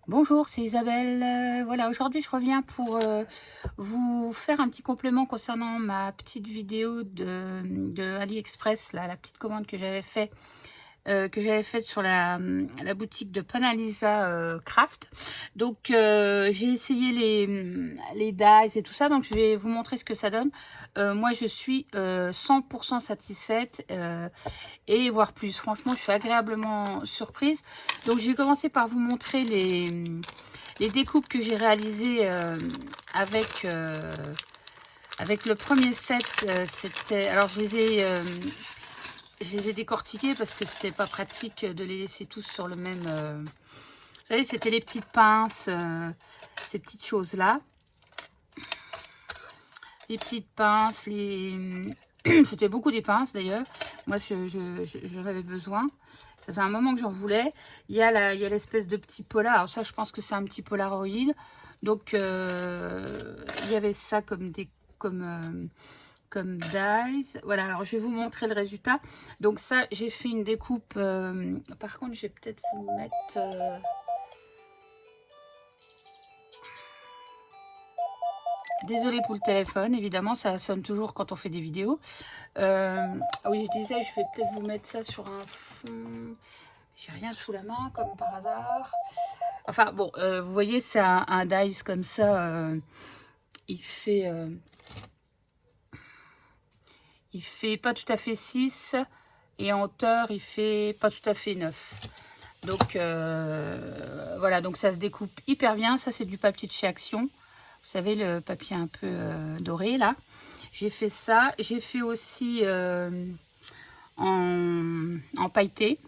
Bonjour, c'est Isabelle. Voilà, aujourd'hui je reviens pour vous faire un petit complément concernant ma petite vidéo de AliExpress, là, la petite commande que j'avais faite sur la boutique de Panalisa Craft. Donc j'ai essayé les dies et tout ça, donc je vais vous montrer ce que ça donne. Moi je suis 100% satisfaite et voire plus. Franchement, je suis agréablement surprise. Donc je vais commencer par vous montrer les découpes que j'ai réalisées avec le premier set. C'était, alors je les ai décortiqués parce que c'était pas pratique de les laisser tous sur le même. Vous savez, c'était les petites pinces, ces petites choses là, les petites pinces, c'était beaucoup des pinces d'ailleurs. Moi, j'en avais besoin. Ça faisait un moment que j'en voulais. Il y a l'espèce de petit polar. Alors ça, je pense que c'est un petit Polaroid. Donc, il y avait ça comme comme dies. Voilà, alors je vais vous montrer le résultat. Donc ça, j'ai fait une découpe. Par contre, je vais peut-être vous mettre... Désolée pour le téléphone, évidemment, ça sonne toujours quand on fait des vidéos. Oui, je disais, je vais peut-être vous mettre ça sur un fond. J'ai rien sous la main, comme par hasard. Enfin, bon, vous voyez, c'est un dice comme ça. Il fait pas tout à fait 6. Et en hauteur, il fait pas tout à fait 9. Donc, voilà, donc ça se découpe hyper bien. Ça, c'est du papier de chez Action. Vous savez, le papier un peu doré, là. J'ai fait ça. J'ai fait aussi en pailleté.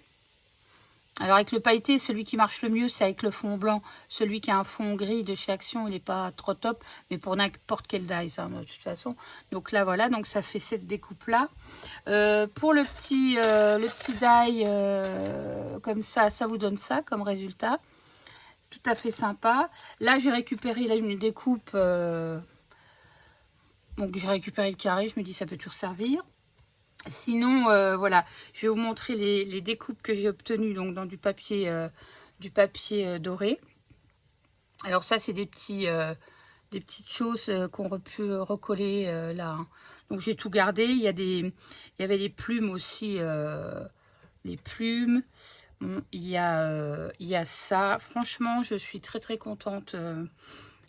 Alors avec le pailleté, celui qui marche le mieux, c'est avec le fond blanc. Celui qui a un fond gris de chez Action, il n'est pas trop top, mais pour n'importe quel die, hein, de toute façon. Donc là, voilà, donc ça fait cette découpe-là. Pour le petit die, comme ça vous donne ça comme résultat. Tout à fait sympa. Là, j'ai récupéré là, une découpe. Donc j'ai récupéré le carré, je me dis ça peut toujours servir. Sinon, voilà, je vais vous montrer les découpes que j'ai obtenues donc dans du papier doré. Alors ça, c'est des petites choses qu'on aurait pu recoller là, hein. Donc j'ai tout gardé. Il y avait les plumes aussi, les plumes. Bon, il y a ça. Franchement, je suis très très contente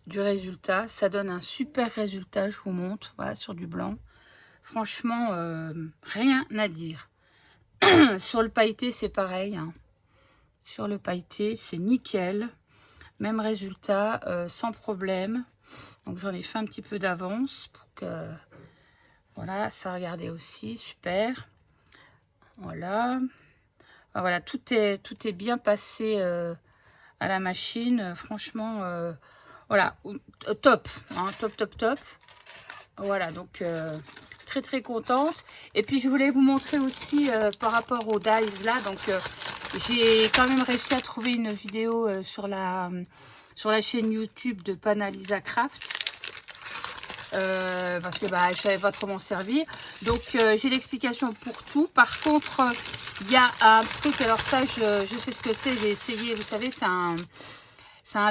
du résultat. Ça donne un super résultat, je vous montre, voilà, sur du blanc. Franchement, rien à dire. Sur le pailleté, c'est pareil, hein. Sur le pailleté, c'est nickel. Même résultat, sans problème. Donc, j'en ai fait un petit peu d'avance pour que... Voilà, ça, regardez aussi, super. Voilà. Ah, voilà, tout est bien passé à la machine. Franchement, voilà, top, hein, top, top, top. Voilà, donc très très contente. Et puis je voulais vous montrer aussi par rapport aux dies là, donc j'ai quand même réussi à trouver une vidéo sur la chaîne YouTube de Panalisa Craft. Parce que bah, je savais pas trop m'en servir. Donc j'ai l'explication pour tout. Par contre, il y a un truc, alors ça je sais ce que c'est, j'ai essayé, vous savez, c'est un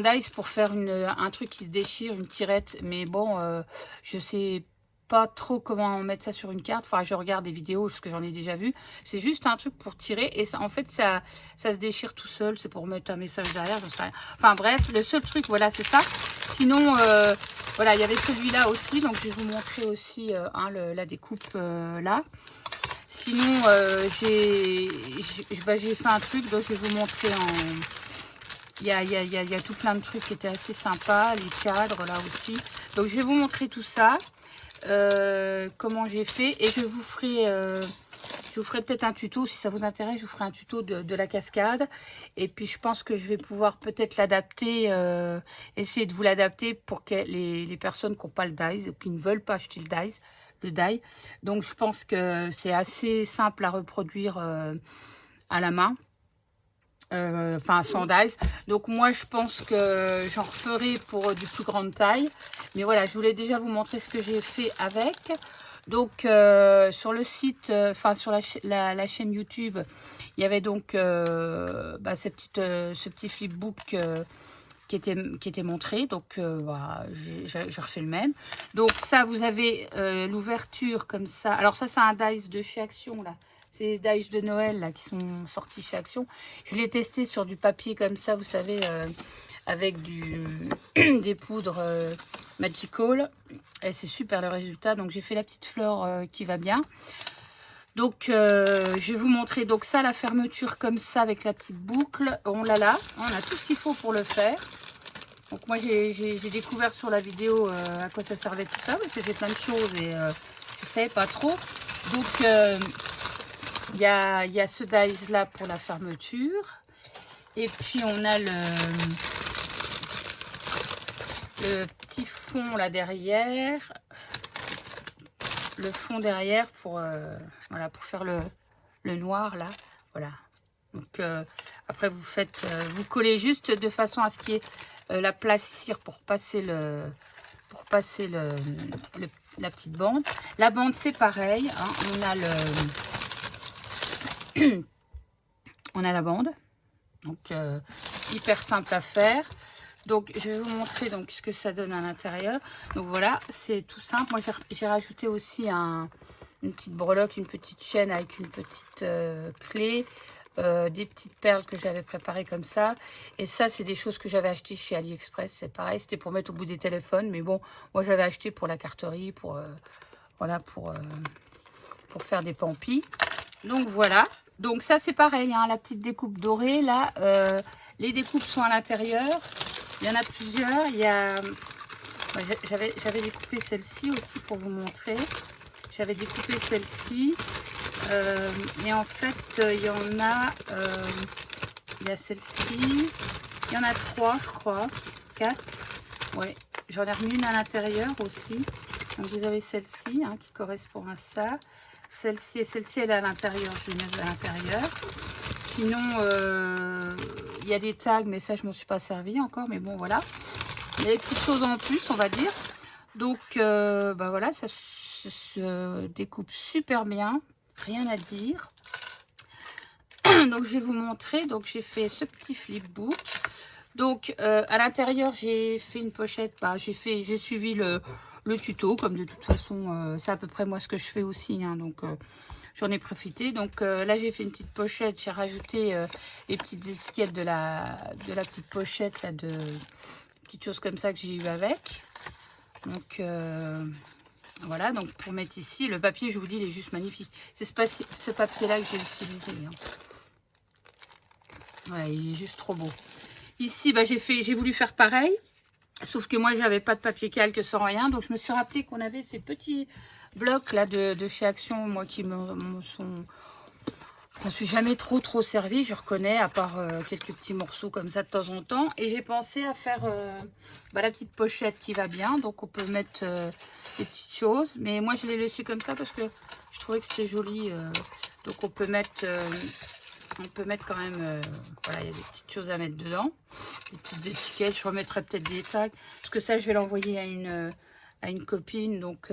dice pour faire un truc qui se déchire, une tirette. Mais bon, je sais pas trop comment mettre ça sur une carte. Enfin, je regarde des vidéos, parce que j'en ai déjà vu. C'est juste un truc pour tirer. Et ça, en fait, ça se déchire tout seul. C'est pour mettre un message derrière, je sais rien. Enfin bref, le seul truc, voilà, c'est ça. Sinon, voilà, il y avait celui-là aussi. Donc, je vais vous montrer aussi la découpe là. Sinon, j'ai fait un truc, donc je vais vous montrer en... Il y a tout plein de trucs qui étaient assez sympas, les cadres là aussi. Donc je vais vous montrer tout ça, comment j'ai fait. Et je vous ferai peut-être un tuto, si ça vous intéresse, je vous ferai un tuto de la cascade. Et puis je pense que je vais pouvoir peut-être l'adapter, essayer de vous l'adapter pour que les personnes qui n'ont pas le dies, ou qui ne veulent pas acheter le die. Donc je pense que c'est assez simple à reproduire à la main. Enfin sans dies. Donc moi je pense que j'en referai pour du plus grande taille. Mais voilà, je voulais déjà vous montrer ce que j'ai fait avec. Donc sur le site, enfin sur la chaîne YouTube, il y avait donc ce petit flipbook qui était montré. Donc voilà, je refais le même. Donc ça, vous avez l'ouverture comme ça. Alors ça, c'est un dice de chez Action là. C'est les dice de Noël là qui sont sortis chez Action. Je l'ai testé sur du papier comme ça, vous savez, avec des poudres Magical. Et c'est super le résultat. Donc j'ai fait la petite fleur qui va bien. Donc je vais vous montrer donc ça, la fermeture comme ça avec la petite boucle. On l'a là, on a tout ce qu'il faut pour le faire. Donc moi j'ai découvert sur la vidéo à quoi ça servait tout ça, parce que j'ai plein de choses et je ne savais pas trop. Donc il y a ce dice là pour la fermeture. Et puis on a le petit fond là derrière. Le fond derrière pour, voilà, pour faire le noir là. Voilà. Donc après vous faites, vous collez juste de façon à ce qu'il y ait la place ici pour passer la petite bande. La bande c'est pareil, hein, on a la bande, donc hyper simple à faire. Donc je vais vous montrer donc ce que ça donne à l'intérieur. Donc voilà, c'est tout simple. Moi j'ai rajouté aussi une petite breloque, une petite chaîne avec une petite clé. Des petites perles que j'avais préparées comme ça. Et ça, c'est des choses que j'avais achetées chez AliExpress. C'est pareil, c'était pour mettre au bout des téléphones. Mais bon, moi, j'avais acheté pour la carterie, voilà, pour faire des pampis. Donc, voilà. Donc, ça, c'est pareil, hein, la petite découpe dorée. Là, les découpes sont à l'intérieur. Il y en a plusieurs. J'avais découpé celle-ci aussi pour vous montrer. J'avais découpé celle-ci. Et en fait, il y en a, il y a celle-ci, il y en a 3, je crois, 4, ouais, j'en ai remis une à l'intérieur aussi. Donc vous avez celle-ci hein, qui correspond à ça, celle-ci et celle-ci elle est à l'intérieur, je vais mettre à l'intérieur. Sinon, il y a des tags, mais ça je m'en suis pas servi encore, mais bon voilà. Il y a des petites choses en plus, on va dire. Donc, bah voilà, ça se découpe super bien. Rien à dire. Donc je vais vous montrer. Donc j'ai fait ce petit flipbook. Donc à l'intérieur j'ai fait une pochette. Bah, j'ai suivi le tuto comme de toute façon c'est à peu près moi ce que je fais aussi. Hein, donc j'en ai profité. Donc là j'ai fait une petite pochette. J'ai rajouté les petites étiquettes de la petite pochette là, de petites choses comme ça que j'ai eu avec. Donc voilà, donc pour mettre ici, le papier, je vous dis, il est juste magnifique. C'est ce papier-là que j'ai utilisé. Hein. Ouais, il est juste trop beau. Ici, bah, j'ai voulu faire pareil, sauf que moi, j'avais pas de papier calque sans rien. Donc, je me suis rappelé qu'on avait ces petits blocs là de chez Action, moi, qui me sont... Je ne suis jamais trop servi, je reconnais, à part quelques petits morceaux comme ça de temps en temps. Et j'ai pensé à faire bah, la petite pochette qui va bien. Donc on peut mettre des petites choses. Mais moi je l'ai laissé comme ça parce que je trouvais que c'était joli. Donc on peut mettre quand même... voilà, il y a des petites choses à mettre dedans. Des petites étiquettes, je remettrai peut-être des tags. Parce que ça je vais l'envoyer à une copine. Donc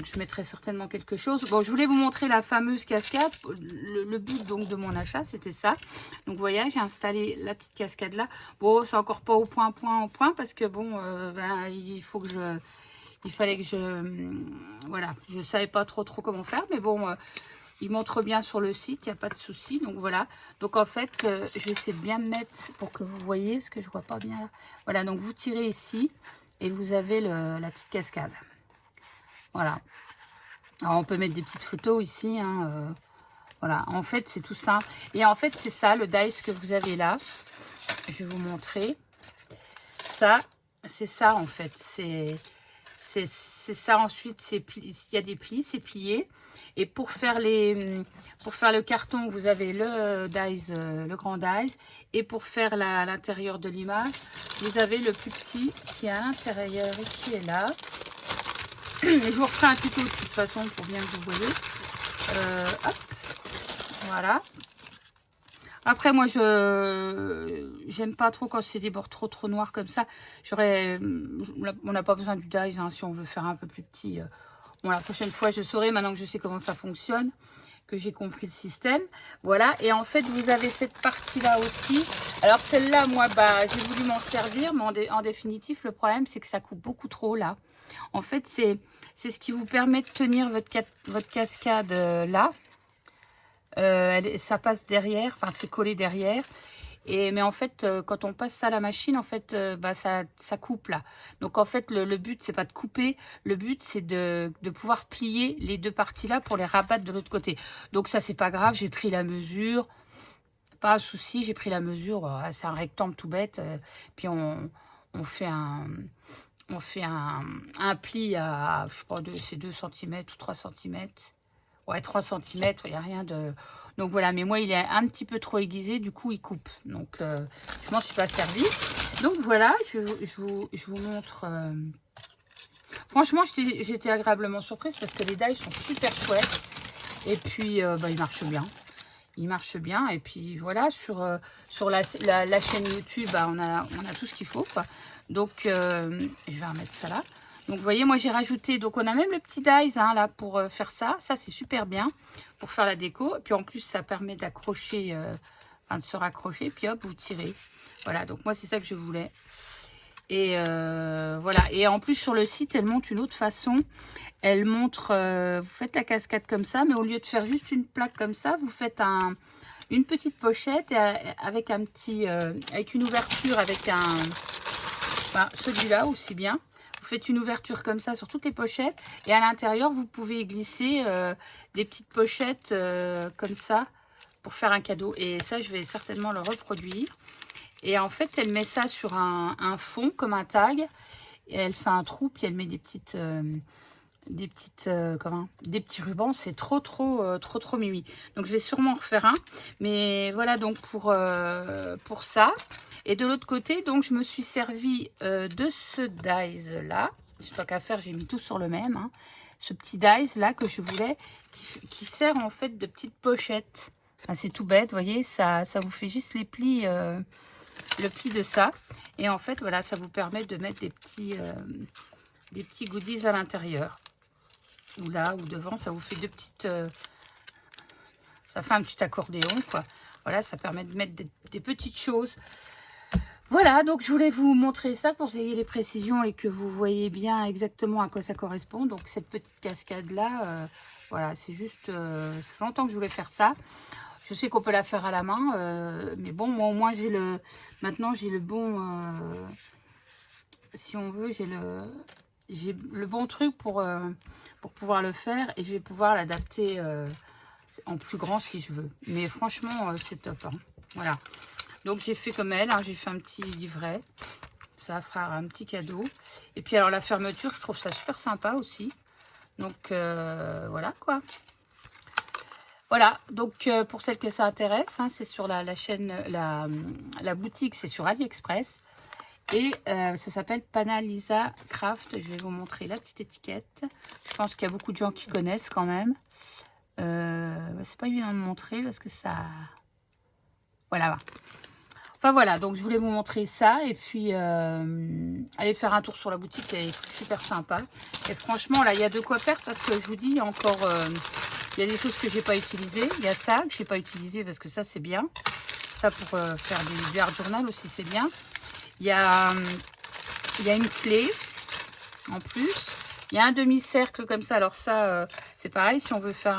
je mettrai certainement quelque chose. Bon, je voulais vous montrer la fameuse cascade. Le but donc de mon achat, c'était ça. Donc, vous voyez, j'ai installé la petite cascade là. Bon, c'est encore pas au point parce que bon, il fallait que voilà, je savais pas trop comment faire. Mais bon, il montre bien sur le site, il n'y a pas de souci. Donc, voilà. Donc, en fait, je vais essayer de bien me mettre pour que vous voyez, parce que je vois pas bien là. Voilà, donc vous tirez ici et vous avez la petite cascade. Voilà. Alors, on peut mettre des petites photos ici. Hein, voilà. En fait, c'est tout simple. Et en fait, c'est ça, le dice que vous avez là. Je vais vous montrer. Ça, c'est ça, en fait. C'est ça. Ensuite, il y a des plis, c'est plié. Et pour faire le carton, vous avez le dice, le grand dice. Et pour faire l'intérieur de l'image, vous avez le plus petit qui est à l'intérieur et qui est là. Et je vous referai un tuto de toute façon pour bien que vous voyez. Hop, voilà. Après moi j'aime pas trop quand c'est des bords trop noirs comme ça. On n'a pas besoin du dies hein, si on veut faire un peu plus petit. Bon, la prochaine fois je saurai maintenant que je sais comment ça fonctionne. que j'ai compris le système. Voilà, et en fait, vous avez cette partie-là aussi. Alors, celle-là, moi, bah, j'ai voulu m'en servir, mais en définitive, le problème, c'est que ça coupe beaucoup trop, là. En fait, c'est ce qui vous permet de tenir votre cascade là. Ça passe derrière, enfin, c'est collé derrière. Mais en fait, quand on passe ça à la machine, en fait, bah, ça coupe là. Donc en fait, le but, c'est pas de couper. Le but, c'est de pouvoir plier les deux parties là pour les rabattre de l'autre côté. Donc ça, c'est pas grave. J'ai pris la mesure. Pas un souci, j'ai pris la mesure. C'est un rectangle tout bête. Puis on fait un pli à, je sais pas, c'est 2 cm ou 3 cm. Ouais, 3 cm, il n'y a rien de... Donc voilà, mais moi, il est un petit peu trop aiguisé, du coup, il coupe. Donc, je m'en suis pas servi. Donc voilà, je vous montre... Franchement, j'étais agréablement surprise parce que les die sont super chouettes. Et puis, bah, ils marchent bien. Ils marchent bien. Et puis, voilà, sur la chaîne YouTube, bah, on a tout ce qu'il faut, quoi. Donc, je vais remettre ça là. Donc, vous voyez, moi, j'ai rajouté... Donc, on a même le petit dies, hein, là, pour faire ça. Ça, c'est super bien pour faire la déco. Et puis, en plus, ça permet d'accrocher, enfin, de se raccrocher. Puis, hop, vous tirez. Voilà, donc, moi, c'est ça que je voulais. Et voilà. Et en plus, sur le site, elle montre une autre façon. Elle montre... vous faites la cascade comme ça, mais au lieu de faire juste une plaque comme ça, vous faites une petite pochette avec un petit... avec une ouverture, avec un... Enfin, celui-là aussi bien. Vous faites une ouverture comme ça sur toutes les pochettes. Et à l'intérieur, vous pouvez glisser des petites pochettes comme ça pour faire un cadeau. Et ça, je vais certainement le reproduire. Et en fait, elle met ça sur un fond comme un tag. Et elle fait un trou, puis elle met des petits rubans. C'est trop mimi. Donc, je vais sûrement en refaire un. Mais voilà, donc pour ça. Et de l'autre côté, donc, je me suis servi de ce dies-là. Tant qu'à faire, j'ai mis tout sur le même. Hein. Ce petit dies-là que je voulais, qui sert en fait de petite pochette. Enfin, c'est tout bête, vous voyez, ça vous fait juste les plis, le pli de ça. Et en fait, voilà, ça vous permet de mettre des petits goodies à l'intérieur. Ou là, ou devant, ça vous fait deux petites... ça fait un petit accordéon, quoi. Voilà, ça permet de mettre des petites choses. Voilà, donc je voulais vous montrer ça pour que vous ayez les précisions et que vous voyez bien exactement à quoi ça correspond. Donc cette petite cascade-là, voilà, c'est juste... ça fait longtemps que je voulais faire ça. Je sais qu'on peut la faire à la main, mais bon, moi au moins j'ai le... Maintenant j'ai le bon... si on veut, j'ai le bon truc pour pouvoir le faire. Et je vais pouvoir l'adapter en plus grand si je veux. Mais franchement, c'est top. Hein. Voilà. Donc, j'ai fait comme elle. Hein, j'ai fait un petit livret. Ça fera un petit cadeau. Et puis, alors, la fermeture, je trouve ça super sympa aussi. Donc, voilà, quoi. Voilà. Donc, pour celles que ça intéresse, hein, c'est sur la chaîne, la boutique, c'est sur AliExpress. Et ça s'appelle Panalisa Craft. Je vais vous montrer la petite étiquette. Je pense qu'il y a beaucoup de gens qui connaissent quand même. C'est pas évident de montrer parce que ça... Voilà. Enfin voilà, donc je voulais vous montrer ça. Et puis, allez faire un tour sur la boutique. Elle est super sympa. Et franchement, là, il y a de quoi faire parce que je vous dis, encore... il y a des choses que j'ai pas utilisées. Il y a ça que j'ai pas utilisé parce que ça, c'est bien. Ça, pour faire du art journal aussi, c'est bien. Il y a une clé en plus. Il y a un demi-cercle comme ça. Alors ça, c'est pareil. Si on veut faire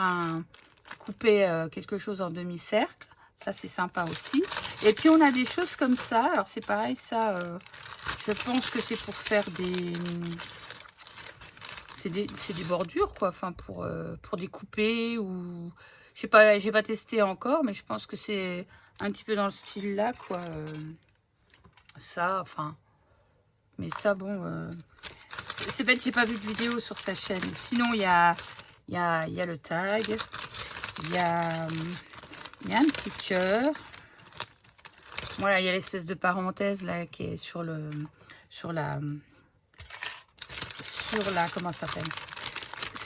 couper quelque chose en demi-cercle, ça c'est sympa aussi. Et puis on a des choses comme ça. Alors c'est pareil, ça, je pense que c'est pour faire des... C'est des bordures, quoi. Enfin, pour découper ou... Je sais pas, j'ai pas testé encore, mais je pense que c'est un petit peu dans le style là, quoi. Ça, enfin... Mais ça, bon... c'est bête, j'ai pas vu de vidéo sur sa chaîne. Sinon, il y a le tag. Il y a un petit cœur. Voilà, il y a l'espèce de parenthèse là qui est sur la comment ça s'appelle?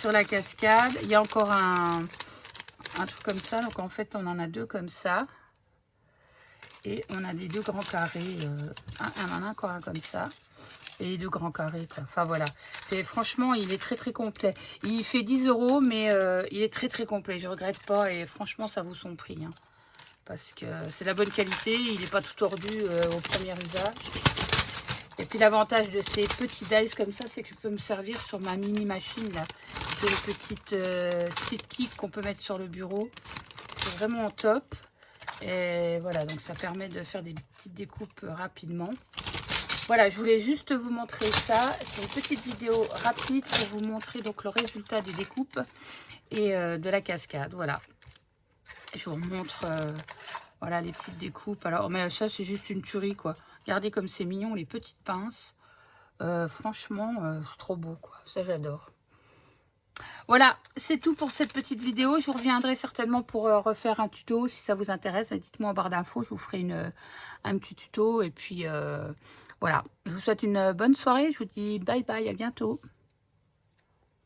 Sur la cascade. Il y a encore un truc comme ça. Donc en fait, on en a deux comme ça. Et on a des 2 grands carrés. On en a encore un comme ça. Et 2 grands carrés, quoi. Enfin, voilà. Et franchement, il est très, très complet. Il fait 10 €, mais il est très, très complet. Je regrette pas. Et franchement, ça vaut son prix. Hein. Parce que c'est la bonne qualité. Il n'est pas tout tordu au premier usage. Et puis, l'avantage de ces petits dice comme ça, c'est que je peux me servir sur ma mini machine, là. C'est les petites sidekicks qu'on peut mettre sur le bureau. C'est vraiment top. Et voilà, donc ça permet de faire des petites découpes rapidement. Voilà, je voulais juste vous montrer ça. C'est une petite vidéo rapide pour vous montrer donc le résultat des découpes et de la cascade. Voilà. Je vous montre voilà les petites découpes. Alors, mais ça, c'est juste une tuerie, quoi. Regardez comme c'est mignon, les petites pinces. Franchement, c'est trop beau, quoi. Ça, j'adore. Voilà, c'est tout pour cette petite vidéo. Je vous reviendrai certainement pour refaire un tuto. Si ça vous intéresse, dites-moi en barre d'infos. Je vous ferai un petit tuto. Et puis, voilà. Je vous souhaite une bonne soirée. Je vous dis bye bye, à bientôt.